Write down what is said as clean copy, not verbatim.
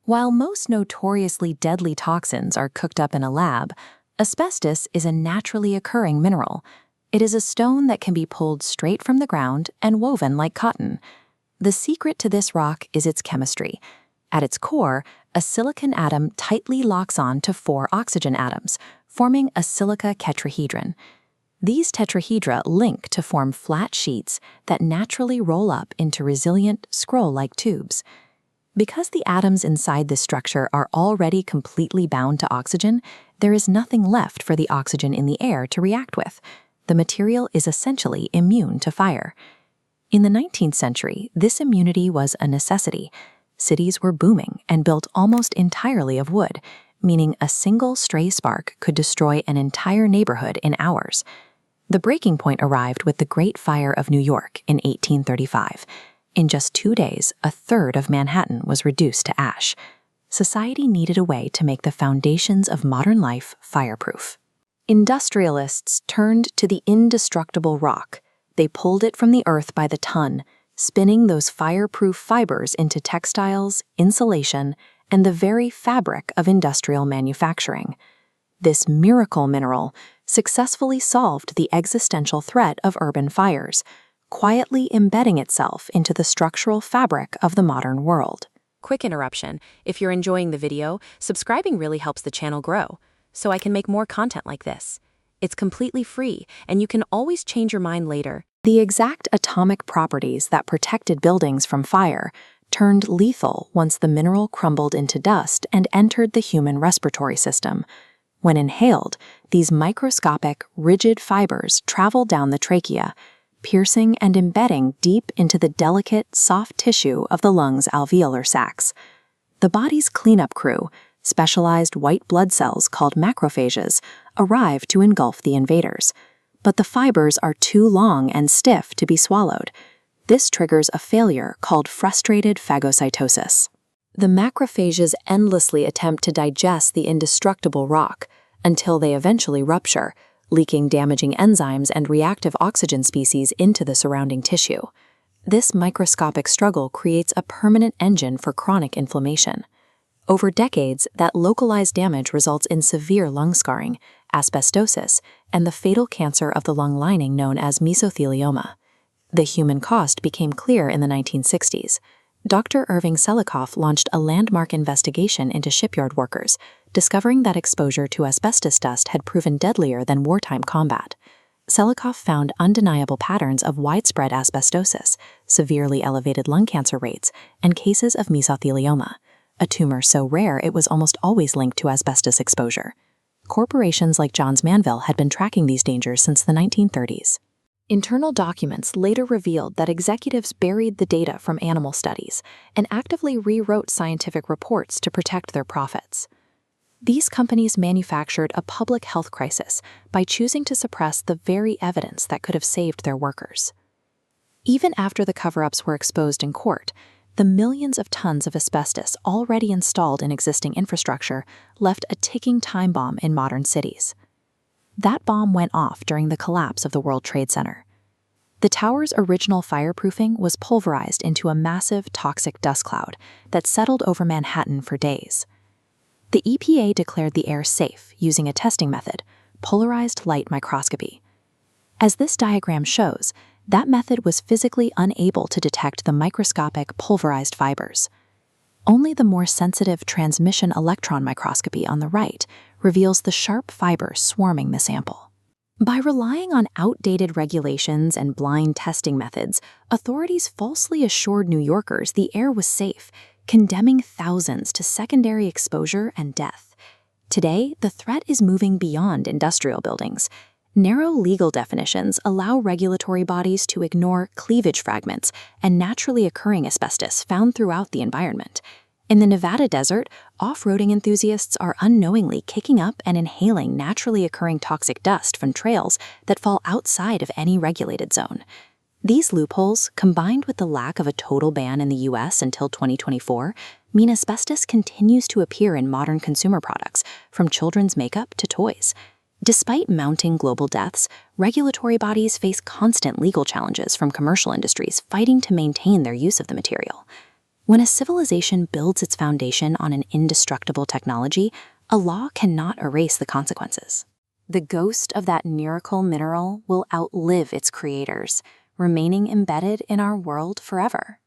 While most notoriously deadly toxins are cooked up in a lab, asbestos is a naturally occurring mineral. It is a stone that can be pulled straight from the ground and woven like cotton. The secret to this rock is its chemistry. At its core, a silicon atom tightly locks on to 4 oxygen atoms, forming a silica tetrahedron. These tetrahedra link to form flat sheets that naturally roll up into resilient, scroll-like tubes. Because the atoms inside this structure are already completely bound to oxygen, there is nothing left for the oxygen in the air to react with. The material is essentially immune to fire. In the 19th century, this immunity was a necessity. Cities were booming and built almost entirely of wood, meaning a single stray spark could destroy an entire neighborhood in hours. The breaking point arrived with the Great Fire of New York in 1835. In just 2 days, a third of Manhattan was reduced to ash. Society needed a way to make the foundations of modern life fireproof. Industrialists turned to the indestructible rock. They pulled it from the earth by the ton, spinning those fireproof fibers into textiles, insulation, and the very fabric of industrial manufacturing. This miracle mineral successfully solved the existential threat of urban fires, quietly embedding itself into the structural fabric of the modern world. Quick interruption. If you're enjoying the video, subscribing really helps the channel grow, so I can make more content like this. It's completely free, and you can always change your mind later. The exact atomic properties that protected buildings from fire turned lethal once the mineral crumbled into dust and entered the human respiratory system. When inhaled, these microscopic, rigid fibers travel down the trachea, piercing and embedding deep into the delicate, soft tissue of the lungs' alveolar sacs. The body's cleanup crew, specialized white blood cells called macrophages, arrive to engulf the invaders. But the fibers are too long and stiff to be swallowed. This triggers a failure called frustrated phagocytosis. The macrophages endlessly attempt to digest the indestructible rock until they eventually rupture, leaking damaging enzymes and reactive oxygen species into the surrounding tissue. This microscopic struggle creates a permanent engine for chronic inflammation. Over decades, that localized damage results in severe lung scarring, asbestosis, and the fatal cancer of the lung lining known as mesothelioma. The human cost became clear in the 1960s. Dr. Irving Selikoff launched a landmark investigation into shipyard workers, discovering that exposure to asbestos dust had proven deadlier than wartime combat. Selikoff found undeniable patterns of widespread asbestosis, severely elevated lung cancer rates, and cases of mesothelioma, a tumor so rare it was almost always linked to asbestos exposure. Corporations like Johns Manville had been tracking these dangers since the 1930s. Internal documents later revealed that executives buried the data from animal studies and actively rewrote scientific reports to protect their profits. These companies manufactured a public health crisis by choosing to suppress the very evidence that could have saved their workers. Even after the cover-ups were exposed in court, the millions of tons of asbestos already installed in existing infrastructure left a ticking time bomb in modern cities. That bomb went off during the collapse of the World Trade Center. The tower's original fireproofing was pulverized into a massive toxic dust cloud that settled over Manhattan for days. The EPA declared the air safe using a testing method, polarized light microscopy. As this diagram shows, that method was physically unable to detect the microscopic pulverized fibers. Only the more sensitive transmission electron microscopy on the right reveals the sharp fibers swarming the sample. By relying on outdated regulations and blind testing methods, authorities falsely assured New Yorkers the air was safe, condemning thousands to secondary exposure and death. Today, the threat is moving beyond industrial buildings. Narrow legal definitions allow regulatory bodies to ignore cleavage fragments and naturally occurring asbestos found throughout the environment. In the Nevada desert, off-roading enthusiasts are unknowingly kicking up and inhaling naturally occurring toxic dust from trails that fall outside of any regulated zone. These loopholes, combined with the lack of a total ban in the U.S. until 2024, mean asbestos continues to appear in modern consumer products, from children's makeup to toys. Despite mounting global deaths, regulatory bodies face constant legal challenges from commercial industries fighting to maintain their use of the material. When a civilization builds its foundation on an indestructible technology, a law cannot erase the consequences. The ghost of that miracle mineral will outlive its creators, remaining embedded in our world forever.